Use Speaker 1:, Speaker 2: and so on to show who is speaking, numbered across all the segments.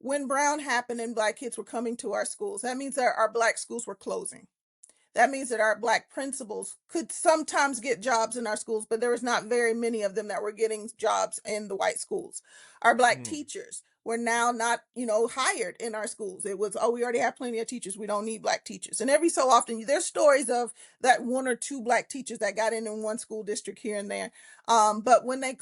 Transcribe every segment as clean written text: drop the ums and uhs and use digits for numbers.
Speaker 1: when Brown happened and Black kids were coming to our schools, that means that our Black schools were closing. That means that our Black principals could sometimes get jobs in our schools, but there was not very many of them that were getting jobs in the white schools. Our Black
Speaker 2: Mm.
Speaker 1: teachers were now not, hired in our schools. It was, oh, we already have plenty of teachers. We don't need Black teachers. And every so often, there's stories of that one or two Black teachers that got in one school district here and there. But when they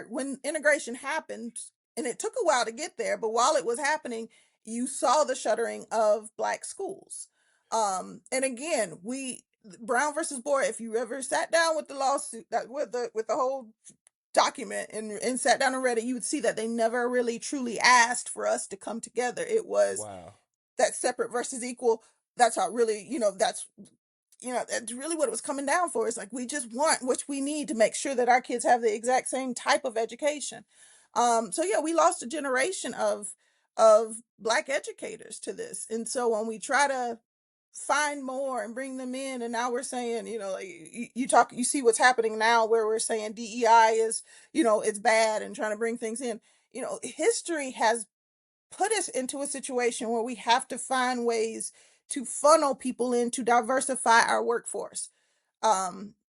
Speaker 1: when integration happened, and it took a while to get there, but while it was happening, you saw the shuttering of Black schools. And again, we Brown versus Board. If you ever sat down with the lawsuit, with the whole document and sat down and read it, you would see that they never really truly asked for us to come together. It was
Speaker 2: Wow.
Speaker 1: that separate versus equal. That's how really, that's really what it was coming down for. It's like we just want what we need to make sure that our kids have the exact same type of education. So yeah, we lost a generation of Black educators to this, and so when we try to find more and bring them in, and now we're saying, like, you see what's happening now, where we're saying DEI is, it's bad, and trying to bring things in. History has put us into a situation where we have to find ways to funnel people in to diversify our workforce.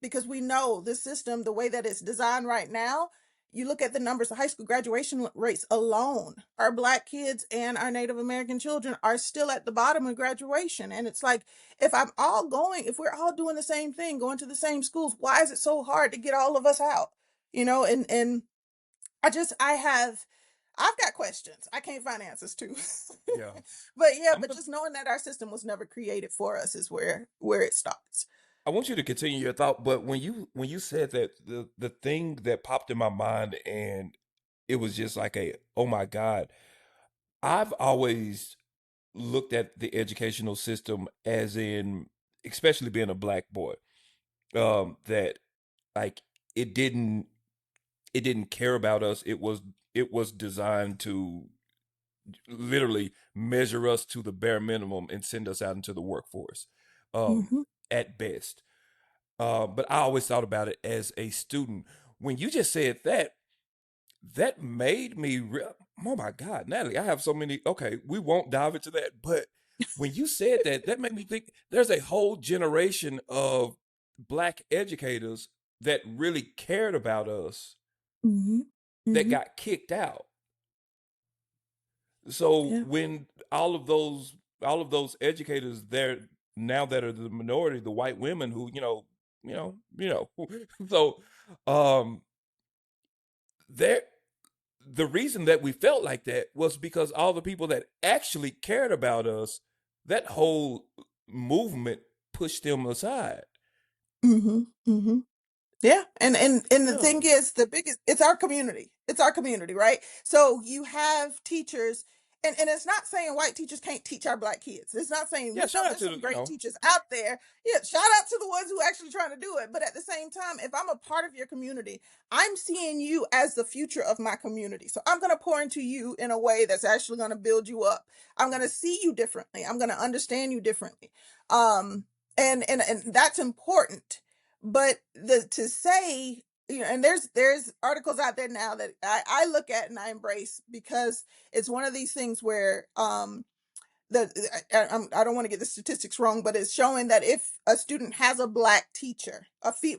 Speaker 1: Because we know the system, the way that it's designed right now, you look at the numbers, the high school graduation rates alone, our Black kids and our Native American children are still at the bottom of graduation. And it's like, if we're all doing the same thing, going to the same schools, why is it so hard to get all of us out? And I've got questions. I can't find answers to.
Speaker 2: Yeah.
Speaker 1: But yeah,
Speaker 2: I'm
Speaker 1: but
Speaker 2: gonna,
Speaker 1: just knowing that our system was never created for us is where it starts.
Speaker 2: I want you to continue your thought, but when you said that, the thing that popped in my mind, and it was just like a, oh my God. I've always looked at the educational system as in, especially being a black boy, that like it didn't it didn't care about us. It was designed to literally measure us to the bare minimum and send us out into the workforce, um,
Speaker 1: Hmm.
Speaker 2: at best. But I always thought about it as a student. When you just said that, that made me oh my God, Natalie, I have so many. Okay, we won't dive into that, but when you said that, that made me think there's a whole generation of black educators that really cared about us
Speaker 1: Hmm.
Speaker 2: that
Speaker 1: Hmm.
Speaker 2: got kicked out. So
Speaker 1: Yeah.
Speaker 2: when all of those educators there now that are the minority, the white women who, so um there the reason that we felt like that was because all the people that actually cared about us, that whole movement pushed them aside.
Speaker 1: Hmm. Hmm. Yeah, and the
Speaker 2: Yeah.
Speaker 1: thing is, the biggest it's our community. It's our community, right? So you have teachers, and it's not saying white teachers can't teach our Black kids. It's not saying
Speaker 2: Yeah,
Speaker 1: we know
Speaker 2: shout out
Speaker 1: there's
Speaker 2: to
Speaker 1: some
Speaker 2: the,
Speaker 1: great teachers out there. Yeah, shout out to the ones who actually trying to do it. But at the same time, if I'm a part of your community, I'm seeing you as the future of my community. So I'm gonna pour into you in a way that's actually gonna build you up. I'm gonna see you differently. I'm gonna understand you differently. Um, and that's important, but to say, and there's articles out there now that I look at and I embrace, because it's one of these things where the I don't want to get the statistics wrong, but it's showing that if a student has a Black teacher,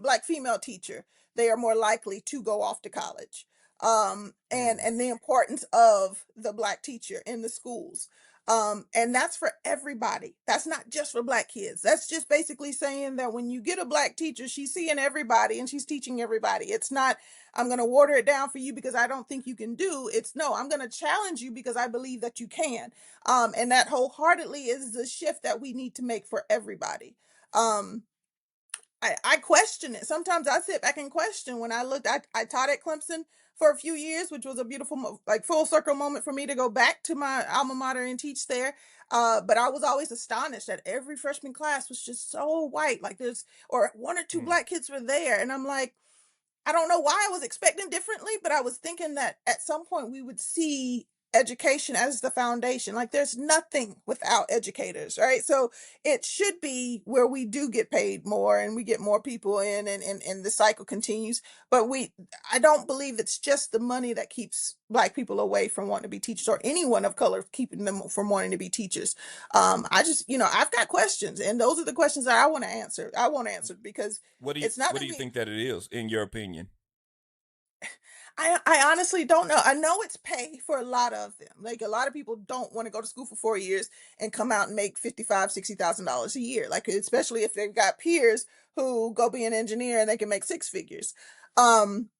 Speaker 1: Black female teacher, they are more likely to go off to college. And
Speaker 2: Mm.
Speaker 1: the importance of the Black teacher in the schools. And that's for everybody. That's not just for Black kids. That's just basically saying that when you get a Black teacher, she's seeing everybody and she's teaching everybody. It's not, I'm going to water it down for you because I don't think you can do. It's no, I'm going to challenge you because I believe that you can. And that wholeheartedly is the shift that we need to make for everybody. Um, I question it. Sometimes I sit back and question when I taught at Clemson for a few years, which was a beautiful, like, full circle moment for me to go back to my alma mater and teach there. But I was always astonished that every freshman class was just so white. Like, or one or two
Speaker 2: Mm.
Speaker 1: Black kids were there. And I'm like, I don't know why I was expecting differently, but I was thinking that at some point we would see education as the foundation. Like there's nothing without educators, right? So it should be where we do get paid more and we get more people in, and the cycle continues. But I don't believe it's just the money that keeps Black people away from wanting to be teachers, or anyone of color keeping them from wanting to be teachers. I just, I've got questions, and those are the questions that I want to answer. I want answered because it's not
Speaker 2: what do
Speaker 1: that
Speaker 2: you
Speaker 1: we
Speaker 2: think that it is, in your opinion?
Speaker 1: I honestly don't know. I know it's pay for a lot of them. Like a lot of people don't want to go to school for 4 years and come out and make $55,000, $60,000 a year. Like especially if they've got peers who go be an engineer and they can make six figures. Um,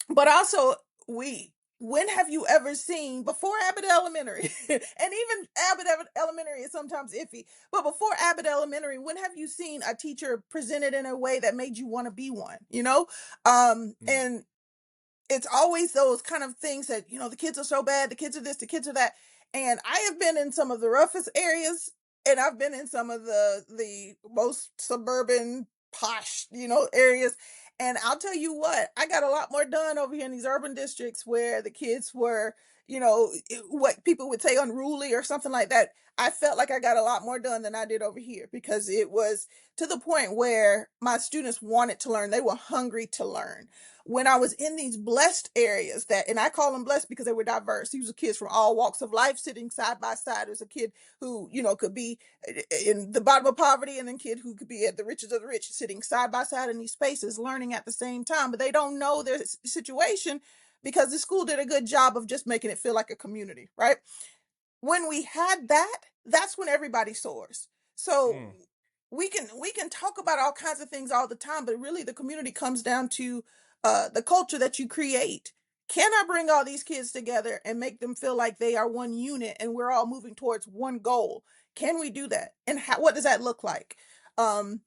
Speaker 1: but also we when have you ever seen before Abbott Elementary, and even Elementary is sometimes iffy, but before Abbott Elementary, when have you seen a teacher presented in a way that made you want to be one?
Speaker 2: Mm.
Speaker 1: And it's always those kind of things that, the kids are so bad, the kids are this, the kids are that. And I have been in some of the roughest areas, and I've been in some of the most suburban posh, areas. And I'll tell you what, I got a lot more done over here in these urban districts where the kids were, what people would say unruly or something like that. I felt like I got a lot more done than I did over here, because it was to the point where my students wanted to learn. They were hungry to learn. When I was in these blessed areas, and I call them blessed because they were diverse. These were kids from all walks of life sitting side by side. There's a kid who, could be in the bottom of poverty, and then kid who could be at the riches of the rich, sitting side by side in these spaces, learning at the same time, but they don't know their situation because the school did a good job of just making it feel like a community, right? When we had that, that's when everybody soars. So
Speaker 2: Mm.
Speaker 1: we can talk about all kinds of things all the time, but really the community comes down to the culture that you create. Can I bring all these kids together and make them feel like they are one unit and we're all moving towards one goal? Can we do that? And what does that look like? Um,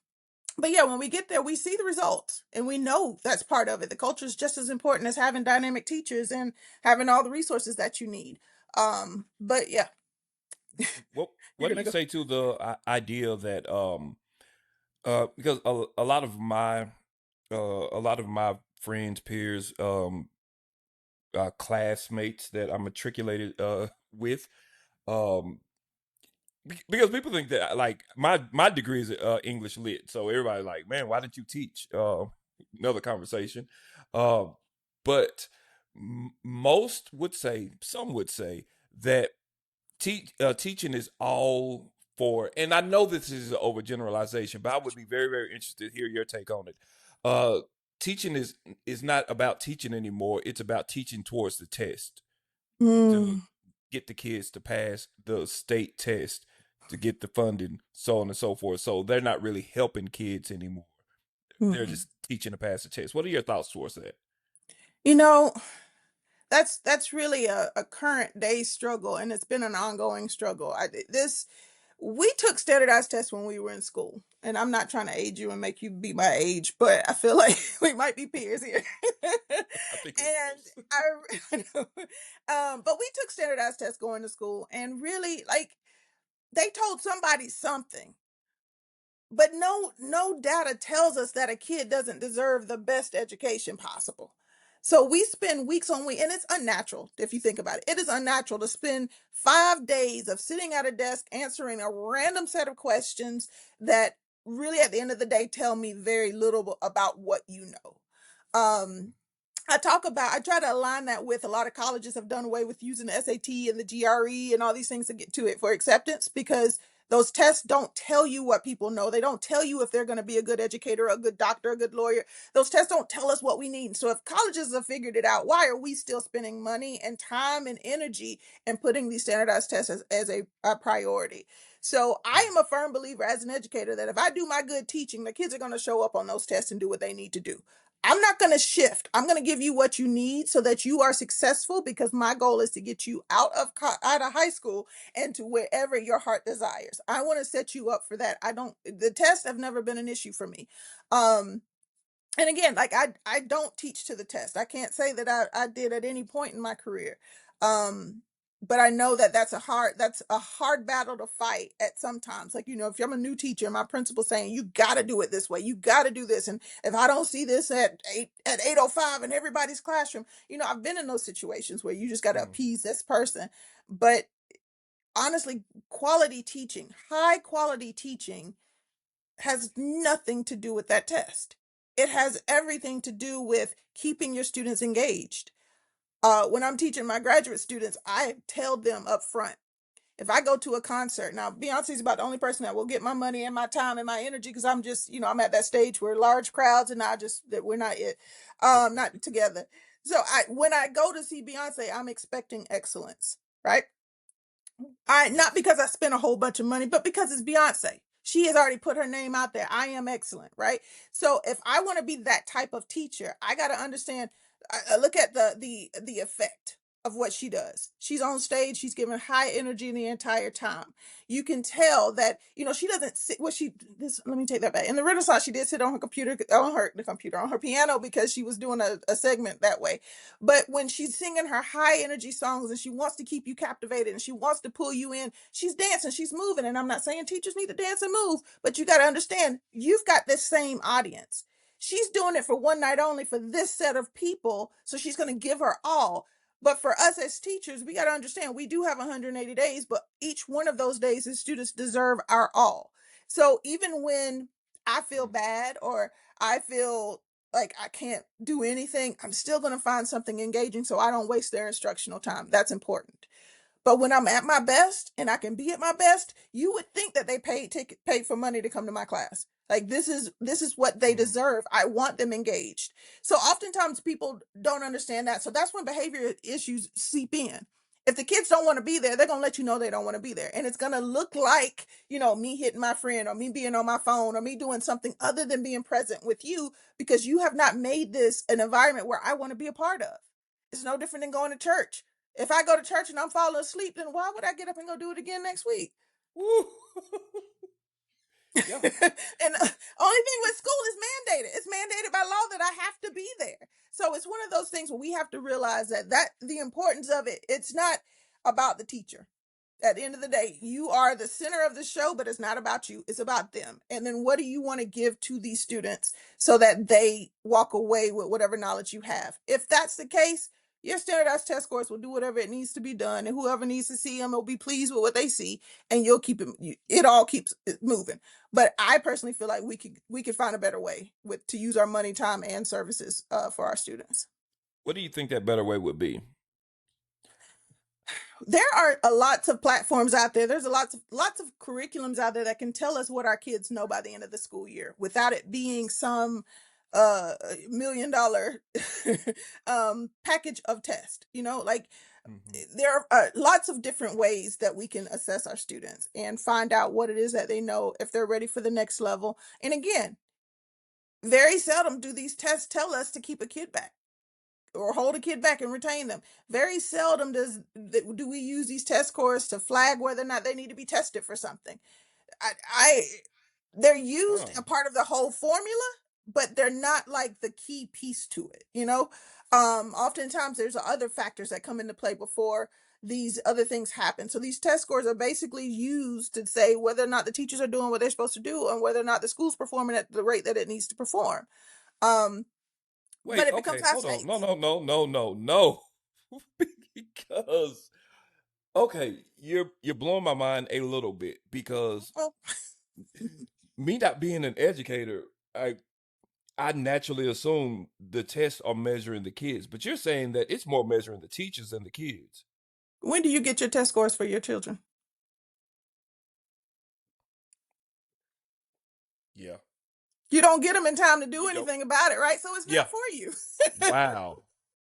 Speaker 1: but yeah, when we get there, we see the results and we know that's part of it. The culture is just as important as having dynamic teachers and having all the resources that you need. But yeah,
Speaker 2: What
Speaker 1: you're
Speaker 2: what do
Speaker 1: gonna
Speaker 2: you
Speaker 1: go.
Speaker 2: say to the idea that because a lot of my friends, peers, classmates that I'm matriculated with, um because people think that like my degree is English lit, so everybody like, man, why didn't you teach? Another conversation. Uh, but most would say, some would say that teaching is all for, and I know this is an overgeneralization, but I would be very, very interested to hear your take on it. Uh, Teaching is not about teaching anymore. It's about teaching towards the test, to
Speaker 1: Mm,
Speaker 2: get the kids to pass the state test, to get the funding, so on and so forth. So they're not really helping kids anymore. They're
Speaker 1: mhm.
Speaker 2: just teaching to pass the test. What are your thoughts towards that?
Speaker 1: You know, that's really a current day struggle, and it's been an ongoing struggle. This We took standardized tests when we were in school, and I'm not trying to age you and make you be my age, but I feel like we might be peers here.
Speaker 2: I think we're
Speaker 1: And
Speaker 2: close.
Speaker 1: I know. But we took standardized tests going to school, and really, like, they told somebody something, but no data tells us that a kid doesn't deserve the best education possible. So we spend weeks on week, and it's unnatural if you think about it. It is unnatural to spend 5 days of sitting at a desk answering a random set of questions that really at the end of the day tell me very little about what you know. um I try to align that with, a lot of colleges have done away with using the SAT and the GRE and all these things to get to it for acceptance, because those tests don't tell you what people know. They don't tell you if they're going to be a good educator, a good doctor, a good lawyer. Those tests don't tell us what we need. So if colleges have figured it out, why are we still spending money and time and energy and putting these standardized tests as a priority? So I am a firm believer as an educator that if I do my good teaching, the kids are going to show up on those tests and do what they need to do. I'm not going to shift. I'm going to give you what you need so that you are successful, because my goal is to get you out of high school and to wherever your heart desires. I want to set you up for that. I don't The tests have never been an issue for me. Um and again, like I don't teach to the test. I can't say that I did at any point in my career. Um but I know that that's a hard battle to fight at sometimes. Like, if I'm a new teacher, my principal saying, you got to do it this way. You got to do this. And if I don't see this at 8:05 in everybody's classroom, I've been in those situations where you just got to
Speaker 2: Mm,
Speaker 1: appease this person. But honestly, quality teaching, high quality teaching has nothing to do with that test. It has everything to do with keeping your students engaged. When I'm teaching my graduate students, I tell them up front, if I go to a concert, now Beyonce's about the only person that will get my money and my time and my energy, because I'm just, I'm at that stage where large crowds and I just that we're not it,
Speaker 2: okay.
Speaker 1: not together. So when I go to see Beyonce, I'm expecting excellence, right? I Not
Speaker 2: Yes.
Speaker 1: because I spent a whole bunch of money, but because it's Beyonce. She has already put her name out there. I am excellent, right? So if I want to be that type of teacher, I got to understand. I look at the effect of what she does. She's on stage. She's giving high energy the entire time. You can tell that she doesn't sit. Well, she this. Let me take that back. In the Renaissance, she did sit on her computer, on her piano, because she was doing a segment that way. But when she's singing her high energy songs and she wants to keep you captivated and she wants to pull you in, she's dancing, she's moving. And I'm not saying teachers need to dance and move, but you got to understand, you've got this same audience. She's doing it for one night only for this set of people. So she's going to give her all. But for us as teachers, we got to understand we do have 180 days, but each one of those days, the students deserve our all. So even when I feel
Speaker 2: Mm.
Speaker 1: bad or I feel like I can't do anything, I'm still going to find something engaging so I don't waste their instructional time. That's important. But when I'm at my best and I can be at my best, you would think that they paid for money to come to my class. Like this is what they
Speaker 2: Mm.
Speaker 1: deserve. I want them engaged. So oftentimes people don't understand that. So that's when behavior issues seep in. If the kids don't want to be there, they're gonna let you know they don't want to be there. And it's gonna look like, me hitting my friend or me being on my phone or me doing something other than being present with you, because you have not made this an environment where I want to be a part of. It's no different than going to church. If I go to church and I'm falling asleep, then why would I get up and go do it again next week?
Speaker 2: Woo. Yeah.
Speaker 1: And only thing with school is mandated. It's mandated by law that I have to be there. So it's one of those things where we have to realize that the importance of it, it's not about the teacher. At the end of the day, you are the center of the show, but it's not about you. It's about them. And then what do you want to give to these students so that they walk away with whatever knowledge you have? If that's the case, your standardized test scores will do whatever it needs to be done, and whoever needs to see them will be pleased with what they see, and you'll keep it. It all keeps it moving. But I personally feel like we could find a better way to use our money, time, and services for our students.
Speaker 2: What do you think that better way would be?
Speaker 1: There are lots of platforms out there. There's a lots of curriculums out there that can tell us what our kids know by the end of the school year without it being some $1 million package of test. Like
Speaker 2: Hmm.
Speaker 1: there are lots of different ways that we can assess our students and find out what it is that they know, if they're ready for the next level. And again, very seldom do these tests tell us to keep a kid back or hold a kid back and retain them. Very seldom do we use these test scores to flag whether or not they need to be tested for something. I They're used
Speaker 2: Oh.
Speaker 1: a part of the whole formula, but they're not like the key piece to it. Oftentimes there's other factors that come into play before these other things happen. So these test scores are basically used to say whether or not the teachers are doing what they're supposed to do and whether or not the school's performing at the rate that it needs to perform. Um, but
Speaker 2: Wait,
Speaker 1: it becomes
Speaker 2: okay,
Speaker 1: high
Speaker 2: hold on. No,
Speaker 1: stakes.
Speaker 2: no, no, no, no, no. Because okay, you're blowing my mind a little bit because
Speaker 1: Well,
Speaker 2: me not being an educator, I naturally assume the tests are measuring the kids, but you're saying that it's more measuring the teachers than the kids.
Speaker 1: when do you get your test scores for your children?
Speaker 2: Yeah.
Speaker 1: You don't get them in time to do
Speaker 2: You don't.
Speaker 1: anything about it, right? So it's
Speaker 2: Yeah.
Speaker 1: not for you.
Speaker 2: Wow.